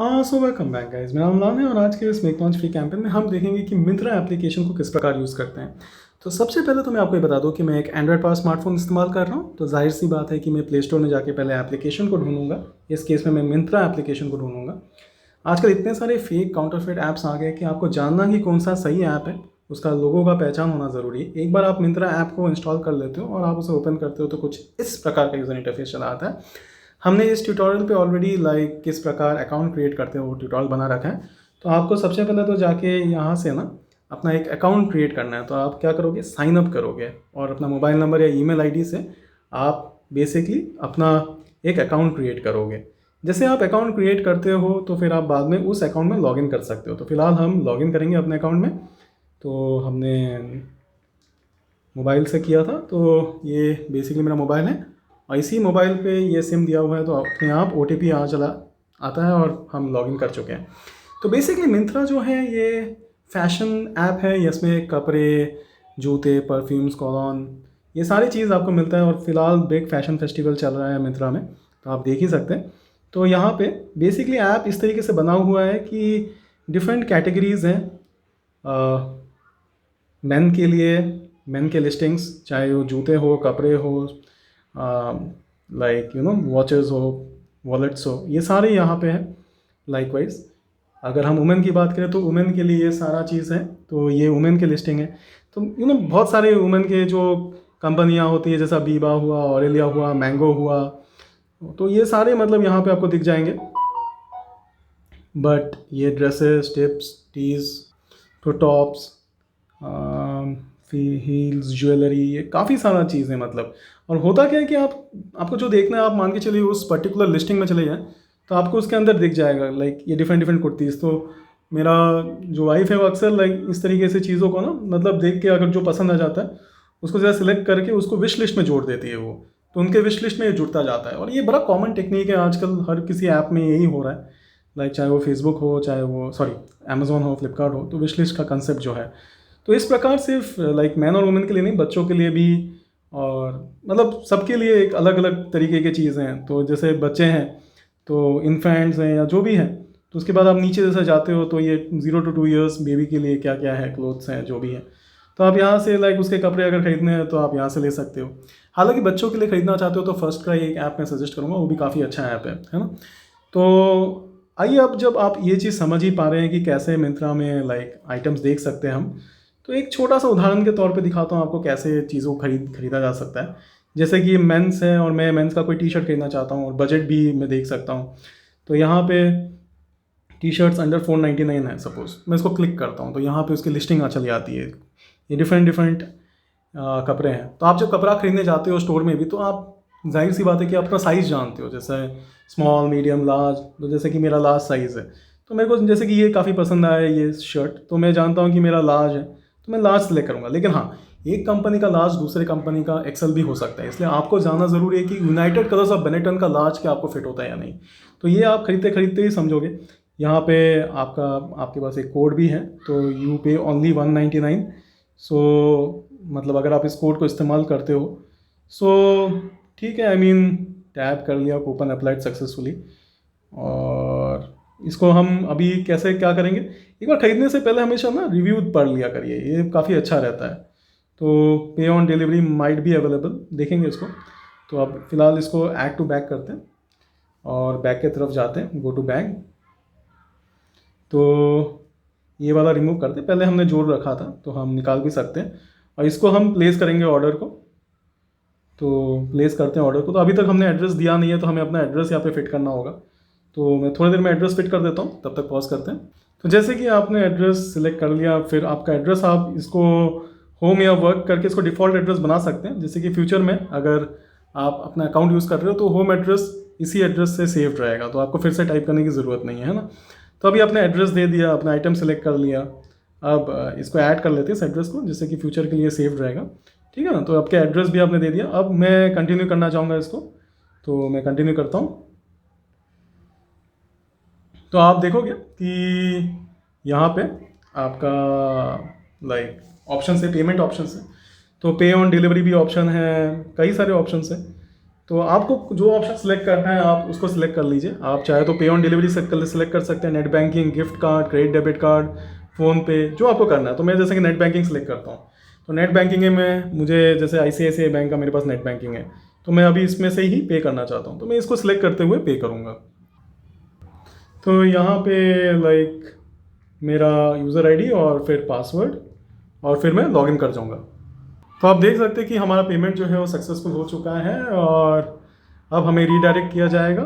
So welcome back guys, मेरा नाम लान है और आज के इस मेक लॉन्च फ्री कैंपेन में हम देखेंगे कि मिंत्रा एप्लीकेशन को किस प्रकार यूज़ करते हैं। तो सबसे पहले तो मैं आपको ये बता दूं कि मैं एक एंड्रॉयड पर स्मार्टफोन इस्तेमाल कर रहा हूं, तो जाहिर सी बात है कि मैं प्ले स्टोर में जाके पहले एप्लीकेशन को ढूंढूंगा। इस केस में मैं मिंत्रा एप्लीकेशन को ढूंढूंगा। आजकल इतने सारे फेक काउंटरफेट ऐप्स आ गए कि आपको जानना ही कौन सा सही ऐप है, उसका लोगों का पहचान होना ज़रूरी है। एक बार आप मिंत्रा ऐप को इंस्टॉल कर लेते हो और आप उसे ओपन करते हो तो कुछ इस प्रकार का यूज़र इंटरफेस चला आता है। हमने इस ट्यूटोरियल पे ऑलरेडी किस प्रकार अकाउंट क्रिएट करते हैं वो ट्यूटोरियल बना रखा है। तो आपको सबसे पहले तो जाके यहाँ से ना अपना एक अकाउंट क्रिएट करना है। तो आप क्या करोगे, साइन अप करोगे और अपना मोबाइल नंबर या ईमेल आईडी से आप बेसिकली अपना एक अकाउंट क्रिएट करोगे। जैसे आप अकाउंट क्रिएट करते हो तो फिर आप बाद में उस अकाउंट में लॉगिन कर सकते हो। तो फिलहाल हम लॉगिन करेंगे अपने अकाउंट में। तो हमने मोबाइल से किया था, तो ये बेसिकली मेरा मोबाइल है और इसी मोबाइल पे ये सिम दिया हुआ है, तो अपने आप OTP आता है और हम लॉगिन कर चुके हैं। तो बेसिकली मिंत्रा जो है ये फैशन ऐप है। इसमें कपड़े, जूते, परफ्यूम्स, कॉलोन, ये सारी चीज़ आपको मिलता है और फिलहाल बिग फैशन फेस्टिवल चल रहा है मिंत्रा में, तो आप देख ही सकते हैं। तो यहाँ पे बेसिकली ऐप इस तरीके से बना हुआ है कि डिफरेंट कैटेगरीज़ हैं। मेन के लिए मेन के लिस्टिंग्स, चाहे वो जूते हो, कपड़े हो, वॉचेस हो, वॉलेट्स हो, ये सारे यहाँ पे हैं। लाइकवाइज अगर हम वुमेन की बात करें तो वुमेन के लिए ये सारा चीज़ है, तो ये वुमेन के लिस्टिंग है। तो बहुत सारे वुमेन के जो कंपनियाँ होती है, जैसा बीबा हुआ, ऑरेलिया हुआ, मैंगो हुआ, तो ये सारे मतलब यहाँ पे आपको दिख जाएंगे। बट ये ड्रेसेस, टिप्स, टीज़, तो टॉप्स, हील्स, ज्वेलरी, ये काफ़ी सारा चीज़ है मतलब। और होता क्या है कि आपको जो देखना है, आप मान के चलिए उस पर्टिकुलर लिस्टिंग में चले जाएँ तो आपको उसके अंदर दिख जाएगा ये डिफरेंट डिफरेंट कुर्तीज़। तो मेरा जो वाइफ है वो अक्सर इस तरीके से चीज़ों को ना मतलब देख के अगर जो पसंद आ जाता है उसको ज़रा सिलेक्ट करके उसको विश लिस्ट में जोड़ देती है वो। तो उनके विश लिस्ट में ये जुड़ता जाता है और ये बड़ा कॉमन टेक्निक है आजकल, हर किसी ऐप में यही हो रहा है। चाहे वो फेसबुक हो, चाहे वो अमेज़ॉन हो, फ्लिपकार्ट हो, तो विश लिस्ट का कंसेप्ट जो है, तो इस प्रकार सिर्फ मैन और वुमेन के लिए नहीं, बच्चों के लिए भी, और मतलब सबके लिए एक अलग अलग तरीके की चीज़ें हैं। तो जैसे बच्चे हैं तो इन्फेंट्स हैं या जो भी हैं, तो उसके बाद आप नीचे जैसे जाते हो तो ये 0 to 2 years बेबी के लिए क्या क्या है, क्लोथ्स हैं, जो भी है। तो आप यहाँ से उसके कपड़े अगर खरीदने हैं तो आप यहाँ से ले सकते हो। हालांकि बच्चों के लिए खरीदना चाहते हो तो फर्स्ट क्राई एक ऐप मैं सजेस्ट करूँगा, वो भी काफ़ी अच्छा ऐप है ना। तो आइए, अब जब आप ये चीज़ समझ ही पा रहे हैं कि कैसे मिंत्रा में आइटम्स देख सकते हैं हम, तो एक छोटा सा उदाहरण के तौर पे दिखाता हूँ आपको कैसे चीज़ों को खरीदा जा सकता है। जैसे कि मेंस है और मैं मेंस का कोई टी शर्ट खरीदना चाहता हूँ और बजट भी मैं देख सकता हूँ। तो यहाँ पे टी शर्ट्स अंडर 499 है, सपोज मैं इसको क्लिक करता हूँ तो यहाँ पे उसकी लिस्टिंग चली आती है। ये डिफरेंट डिफरेंट कपड़े हैं। तो आप जब कपड़ा खरीदने जाते हो स्टोर में भी, तो आप जाहिर सी बात है कि अपना साइज़ जानते हो, जैसे स्मॉल, मीडियम, लार्ज। तो जैसे कि मेरा लार्ज साइज़ है, तो मेरे को जैसे कि ये काफ़ी पसंद आया ये शर्ट, तो मैं जानता हूँ कि मेरा लार्ज है, तो मैं लार्ज सेलेक्ट करूँगा। लेकिन हाँ, एक कंपनी का लार्ज दूसरे कंपनी का एक्सेल भी हो सकता है, इसलिए आपको जानना ज़रूरी है कि यूनाइटेड कलर्स ऑफ बेनेटन का लार्ज क्या आपको फिट होता है या नहीं। तो ये आप खरीदते खरीदते ही समझोगे। यहाँ पे आपके पास एक कोड भी है, तो यू पे ओनली 199। सो मतलब अगर आप इस कोड को इस्तेमाल करते हो, सो ठीक है, टैप कर लिया, कूपन अप्लाइड सक्सेसफुली। और इसको हम अभी कैसे क्या करेंगे, एक बार ख़रीदने से पहले हमेशा ना रिव्यू पढ़ लिया करिए, ये काफ़ी अच्छा रहता है। तो पे ऑन डिलीवरी माइट भी अवेलेबल, देखेंगे इसको। तो अब फ़िलहाल इसको ऐड टू बैक करते हैं और बैक की तरफ जाते हैं, गो टू बैक। तो ये वाला रिमूव करते, पहले हमने जोड़ रखा था तो हम निकाल भी सकते हैं। और इसको हम प्लेस करेंगे ऑर्डर को, तो प्लेस करते हैं ऑर्डर को। तो अभी तक हमने एड्रेस दिया नहीं है, तो हमें अपना एड्रेस यहाँ पे फिट करना होगा। तो मैं थोड़ी देर में एड्रेस फिट कर देता हूँ, तब तक पॉज करते हैं। तो जैसे कि आपने एड्रेस सिलेक्ट कर लिया, फिर आपका एड्रेस आप इसको होम या वर्क करके इसको डिफ़ॉल्ट एड्रेस बना सकते हैं। जैसे कि फ्यूचर में अगर आप अपना अकाउंट यूज़ कर रहे हो तो होम एड्रेस इसी एड्रेस से सेव्ड रहेगा, तो आपको फिर से टाइप करने की ज़रूरत नहीं है ना। तो अभी आपने एड्रेस दे दिया, अपना आइटम सेलेक्ट कर लिया। अब इसको ऐड कर लेते हैं इस एड्रेस को, जिससे कि फ्यूचर के लिए सेव्ड रहेगा, ठीक है ना। तो आपका एड्रेस भी आपने दे दिया। अब मैं कंटिन्यू करना चाहूँगा इसको, तो मैं कंटिन्यू करता हूँ। तो आप देखोगे कि यहाँ पे आपका ऑप्शन है, पेमेंट ऑप्शन है। तो पे ऑन डिलीवरी भी ऑप्शन है, कई सारे ऑप्शन है। तो आपको जो ऑप्शन सेलेक्ट करना है आप उसको सिलेक्ट कर लीजिए। आप चाहे तो पे ऑन डिलीवरी सेलेक्ट कर सकते हैं, net banking, gift card, credit debit card, PhonePe, जो आपको करना है। तो मैं जैसे कि नेट बैंकिंग सेलेक्ट करता हूँ। तो नेट बैंकिंग में मुझे जैसे ICICI बैंक का मेरे पास नेट बैंकिंग है, तो मैं अभी इसमें से ही पे करना चाहता हूँ, तो मैं इसको सिलेक्ट करते हुए पे करूँगा। तो यहाँ पे लाइक मेरा यूज़र आईडी और फिर पासवर्ड, और फिर मैं लॉगिन कर जाऊँगा। तो आप देख सकते हैं कि हमारा पेमेंट जो है वो सक्सेसफुल हो चुका है, और अब हमें रीडायरेक्ट किया जाएगा,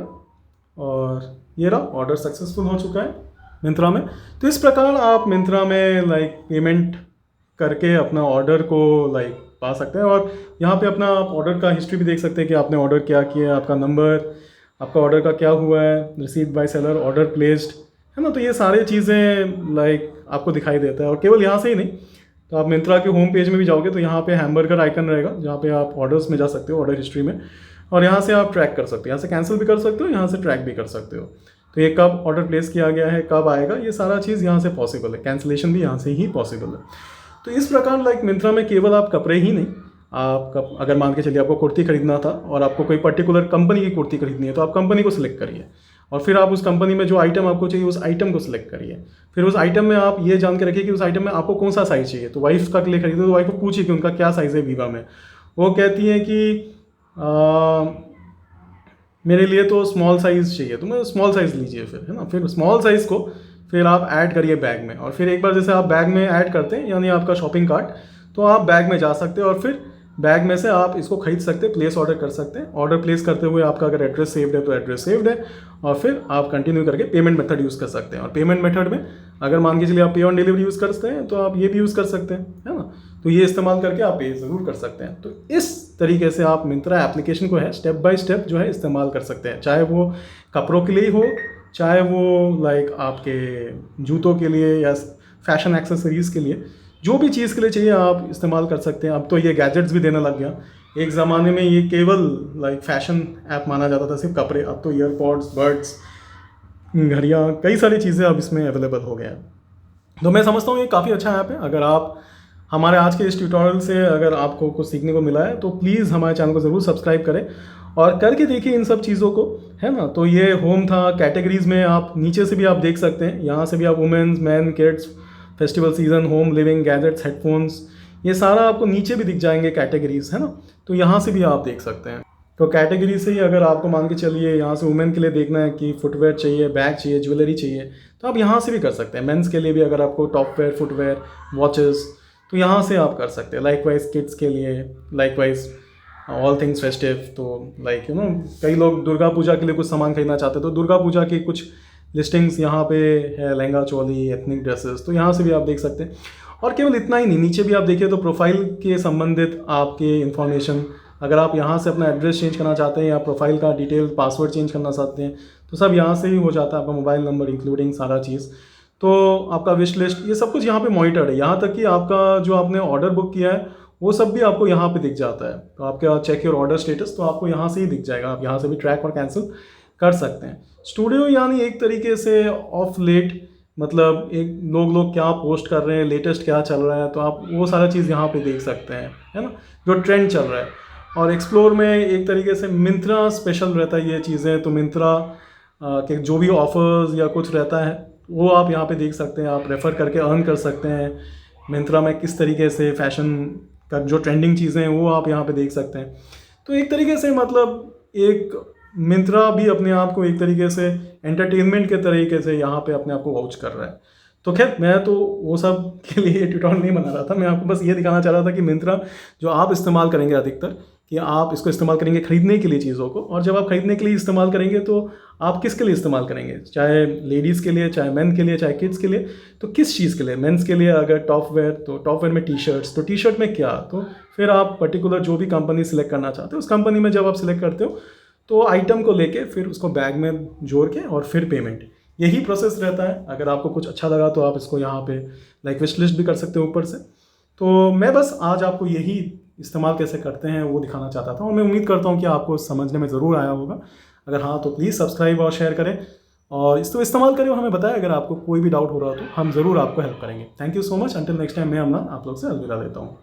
और ये रहा ऑर्डर सक्सेसफुल हो चुका है मिंत्रा में। तो इस प्रकार आप मिंत्रा में लाइक पेमेंट करके अपना ऑर्डर को लाइक पा सकते हैं, और यहाँ पे अपना आप ऑर्डर का हिस्ट्री भी देख सकते हैं कि आपने ऑर्डर क्या किया, आपका नंबर, आपका ऑर्डर का क्या हुआ है, received by seller, order placed, है ना। तो ये सारी चीज़ें लाइक आपको दिखाई देता है। और केवल यहाँ से ही नहीं, तो आप मिंत्रा के होम पेज में भी जाओगे तो यहाँ पे हैमबर्गर आइकन रहेगा, जहाँ पे आप ऑर्डर्स में जा सकते हो, ऑर्डर हिस्ट्री में, और यहाँ से आप ट्रैक कर सकते हो। यहाँ से कैंसिल भी कर सकते हो, यहाँ से ट्रैक भी कर सकते हो। तो ये कब ऑर्डर प्लेस किया गया है, कब आएगा, ये सारा चीज़ यहाँ से पॉसिबल है। कैंसिलेशन भी यहाँ से ही पॉसिबल है। तो इस प्रकार लाइक मिंत्रा में केवल आप कपड़े ही नहीं, आप अगर मान के चलिए आपको कुर्ती खरीदना था और आपको कोई पर्टिकुलर कंपनी की कुर्ती खरीदनी है, तो आप कंपनी को सिलेक्ट करिए, और फिर आप उस कंपनी में जो आइटम आपको चाहिए उस आइटम को सिलेक्ट करिए। फिर उस आइटम में आप ये जान के रखिए कि उस आइटम में आपको कौन सा साइज़ चाहिए। तो वाइफ का के लिए खरीदो तो वाइफ को पूछिए कि उनका क्या साइज़ है वीवा में। वो कहती है कि मेरे लिए तो स्मॉल साइज़ चाहिए, तो मैं स्मॉल साइज़ लीजिए फिर, है ना। फिर स्मॉल साइज़ को फिर आप ऐड करिए बैग में, और फिर एक बार जैसे आप बैग में ऐड करते हैं यानी आपका शॉपिंग कार्ट, तो आप बैग में जा सकते हैं और फिर बैग में से आप इसको खरीद सकते हैं, प्लेस ऑर्डर कर सकते हैं। ऑर्डर प्लेस करते हुए आपका अगर एड्रेस सेव्ड है तो एड्रेस सेव्ड है, और फिर आप कंटिन्यू करके पेमेंट मेथड यूज़ कर सकते हैं। और पेमेंट मेथड में अगर मान के चलिए आप पे ऑन डिलीवरी यूज़ करते हैं तो आप ये भी यूज़ कर सकते हैं, है ना। तो ये इस्तेमाल करके आप पे ज़रूर कर सकते हैं। तो इस तरीके से आप मिंत्रा एप्लीकेशन को है स्टेप बाय स्टेप जो है इस्तेमाल कर सकते हैं, चाहे वो कपड़ों के लिए हो, चाहे वो लाइक आपके जूतों के लिए या फैशन एक्सेसरीज़ के लिए, जो भी चीज़ के लिए चाहिए आप इस्तेमाल कर सकते हैं। अब तो ये गैजेट्स भी देने लग गया। एक ज़माने में ये केवल लाइक फैशन ऐप माना जाता था, सिर्फ कपड़े। अब तो ईयरपॉड्स, बड्स, घड़ियाँ, कई सारी चीज़ें अब इसमें अवेलेबल हो गया है। तो मैं समझता हूँ ये काफ़ी अच्छा ऐप है। अगर आप हमारे आज के इस ट्यूटोरियल से अगर आपको कुछ सीखने को मिला है तो प्लीज़ हमारे चैनल को ज़रूर सब्सक्राइब करें और करके देखिए इन सब चीज़ों को, है ना। तो ये होम था। कैटेगरीज़ में आप नीचे से भी आप देख सकते हैं, यहाँ से भी आप women's, men, kids, festival season, home, living, gadgets, headphones, ये सारा आपको नीचे भी दिख जाएंगे कैटेगरीज़, है ना। तो यहाँ से भी आप देख सकते हैं। तो कैटेगरी से ही अगर आपको मान के चलिए यहाँ से वुमेन के लिए देखना है कि फुटवेयर चाहिए, बैग चाहिए, ज्वेलरी चाहिए, तो आप यहाँ से भी कर सकते हैं। मेंस के लिए भी अगर आपको टॉप वेयर, फुटवेयर, वॉचेस, तो यहाँ से आप कर सकते हैं। लाइकवाइज किड्स के लिए, लाइकवाइज ऑल थिंग्स फेस्टिव। तो लाइक यू नो कई लोग दुर्गा पूजा के लिए कुछ सामान खरीदना चाहते हैं, तो दुर्गा पूजा की कुछ लिस्टिंग्स यहाँ पे है, लहंगा चोली, एथनिक ड्रेसेस, तो यहाँ से भी आप देख सकते हैं। और केवल इतना ही नहीं, नीचे भी आप देखिए तो प्रोफाइल के संबंधित आपके इन्फॉर्मेशन, अगर आप यहाँ से अपना एड्रेस चेंज करना चाहते हैं या प्रोफाइल का डिटेल, पासवर्ड चेंज करना चाहते हैं, तो सब यहाँ से ही हो जाता है। आपका मोबाइल नंबर इंक्लूडिंग सारा चीज़, तो आपका विश लिस्ट, ये सब कुछ यहाँ पे मॉनिटर्ड है। यहाँ तक कि आपका जो आपने ऑर्डर बुक किया है वो सब भी आपको यहाँ पे दिख जाता है। तो आपका चेक योर ऑर्डर स्टेटस, तो आपको यहाँ से ही दिख जाएगा। आप यहाँ से भी ट्रैक और कैंसिल कर सकते हैं। स्टूडियो यानी एक तरीके से ऑफ लेट, मतलब एक लोग क्या पोस्ट कर रहे हैं, लेटेस्ट क्या चल रहा है, तो आप वो सारा चीज़ यहाँ पे देख सकते हैं, है ना, जो ट्रेंड चल रहा है। और एक्सप्लोर में एक तरीके से मिंत्रा स्पेशल रहता है ये चीज़ें, तो मिंत्रा के जो भी ऑफर्स या कुछ रहता है वो आप यहाँ पे देख सकते हैं। आप रेफ़र करके अर्न कर सकते हैं। मिंत्रा में किस तरीके से फैशन का जो ट्रेंडिंग चीज़ें हैं वो आप यहाँ पे देख सकते हैं। तो एक तरीके से मतलब एक मिंत्रा भी अपने आप को एक तरीके से एंटरटेनमेंट के तरीके से यहाँ पे अपने आप को वाउच कर रहा है। तो खैर मैं तो वो सब के लिए ट्यूटोरियल नहीं बना रहा था, मैं आपको बस ये दिखाना चाह रहा था कि मिंत्रा जो आप इस्तेमाल करेंगे अधिकतर, कि आप इसको इस्तेमाल करेंगे खरीदने के लिए चीज़ों को, और जब आप खरीदने के लिए इस्तेमाल करेंगे तो आप किसके लिए इस्तेमाल करेंगे, चाहे लेडीज़ के लिए, चाहे मेन के लिए, चाहे किड्स के लिए। तो किस चीज़ के लिए, मेंस के लिए अगर टॉप वेयर, तो टॉप वेयर में टी शर्ट्स, तो टी शर्ट में क्या, तो फिर आप पर्टिकुलर जो भी कंपनी सिलेक्ट करना चाहते हो उस कंपनी में जब आप सिलेक्ट करते हो तो आइटम को लेके फिर उसको बैग में जोड़ के और फिर पेमेंट, यही प्रोसेस रहता है। अगर आपको कुछ अच्छा लगा तो आप इसको यहाँ पे लाइक विश लिस्ट भी कर सकते हो ऊपर से। तो मैं बस आज आपको यही इस्तेमाल कैसे करते हैं वो दिखाना चाहता था, और मैं उम्मीद करता हूँ कि आपको समझने में ज़रूर आया होगा। अगर हाँ तो प्लीज़ सब्सक्राइब और शेयर करें और इसको इस्तेमाल करें और हमें बताएं। अगर आपको कोई भी डाउट हो रहा हो तो हम ज़रूर आपको हेल्प करेंगे। Thank you so much. Until next time मैं अमना आप लोग से अलविदा लेता हूँ।